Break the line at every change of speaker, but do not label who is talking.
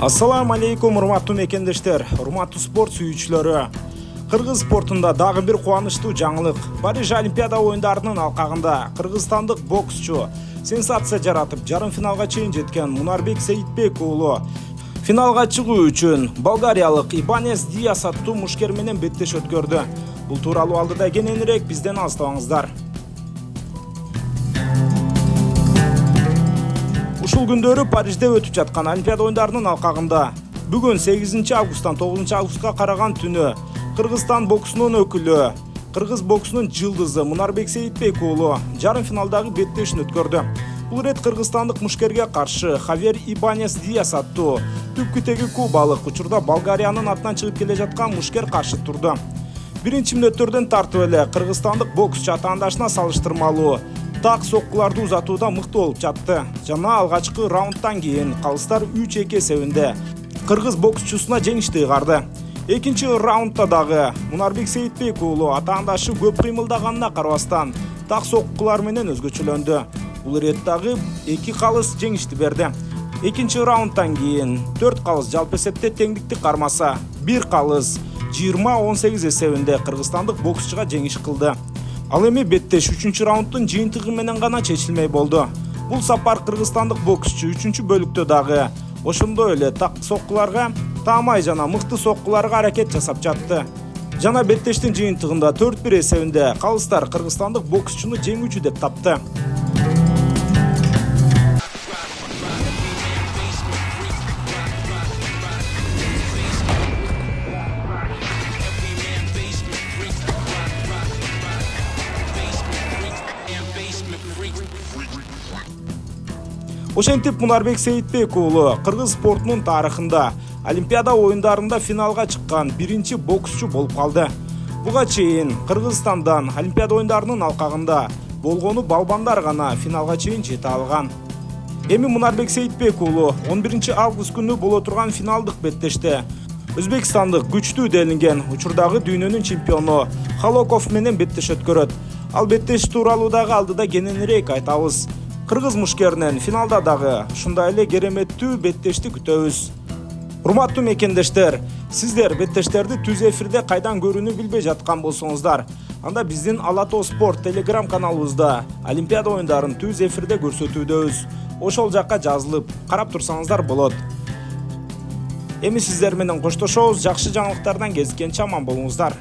Assalamu алейкум, урматтуу мекендештер, урматтуу спорт сүйүүчүлөрү. Кыргыз спортунда дагы бир кубанычтуу жаңылык. Париж Олимпиада оюндарынын алкагында кыргызстандык боксчу сенсация жаратып, жарым финалга чейин жеткен Мунарбек Сейитбек уулу финалга чыгуу үчүн болгариялык Ибанес Диас аттуу мушкер менен беттеш өткөрдү. Бул тууралуу алдыда кененирээк бизден алыстабаңыздар. Ушул күндөрү Парижде өтүп жаткан Олимпиада оюндарынын алкагында бүгүн 8 августтан 9 августка караган түнү Кыргызстан боксунун өкүлү, кыргыз боксунун жылдызы Мунарбек Сейитбек уулу жарым финалдагы беттешин өткөрдү. Бул ирет кыргызстандык мушкерге каршы Хавьер Ибанес Диас аттуу түпкүтеги кубалык учурда Болгариянын атынан чыгып келе жаткан мушкер каршы турду. Биринчи мүнөттөрдөн тартып эле кыргызстандык боксчу атаандашына салыштырмалуу так соккуларды узатууда мыкты болуп жатты. Жана алгачкы раундтан кийин калыстар 3-2 эсебинде кыргыз боксчусуна жеңишти ыгарды. Экинчи раундда дагы Мунарбек Сейитбек уулу атаандашы көп кыймылдаганына карабастан так соккулар менен өзгөчөлөндү. Бул ирет дагы 2 калыс жеңишти берди. Экинчи раундтан кийин 4 калыс жалпы эсепте теңдикти кармаса, 1 калыс 20-18 эсебинде кыргызстандык боксчуга жеңиш кылды. Ал эми беттеш 3-чү раундтун жыйынтыгы менен гана чечилмей болду. Бул сапар кыргызстандык боксчу 3-чү бөлүктө дагы ошондой эле так соккуларга таамай жана мыкты соккуларга аракет жасап жатты. Жана беттештин жыйынтыгында 4-1 эсебинде калыстар кыргызстандык боксчуну жеңүүчү деп тапты. Ошентип Мунарбек Сейитбек уулу кыргыз спортунун тарыхында Олимпиада оюндарында финалга чыккан биринчи боксчу болуп калды. Буга чейин Кыргызстандан Олимпиада оюндарынын алкагында болгону балбандар гана финалга чейин жете алган. Эми Мунарбек Сейитбек уулу 11 август күнү боло турган финалдык беттеште Өзбекстандык күчтүү делинген учурдагы дүйнөнүн чемпиону Халоков менен беттеш өткөрөт. Ал беттеш тууралуу дагы алдыда кененирээк айтабыз. Кыргыз мушкеринен финалда дагы ушундай эле кереметтүү беттешти күтөбүз. Урматтуу мекендештер, сиздер беттештерди түз эфирде кайдан көрүүнү билбей жаткан болсоңуздар, анда биздин Ала Тоо Спорт телеграм каналыбызда Олимпиада оюндарын түз эфирде көрсөтүүдөбүз. Ошол жакка жазылып, карап турсаңыздар болот. Эми сиздер менен коштошобуз, жакшы жаңылыктардан кезиккенче аман болуңуздар.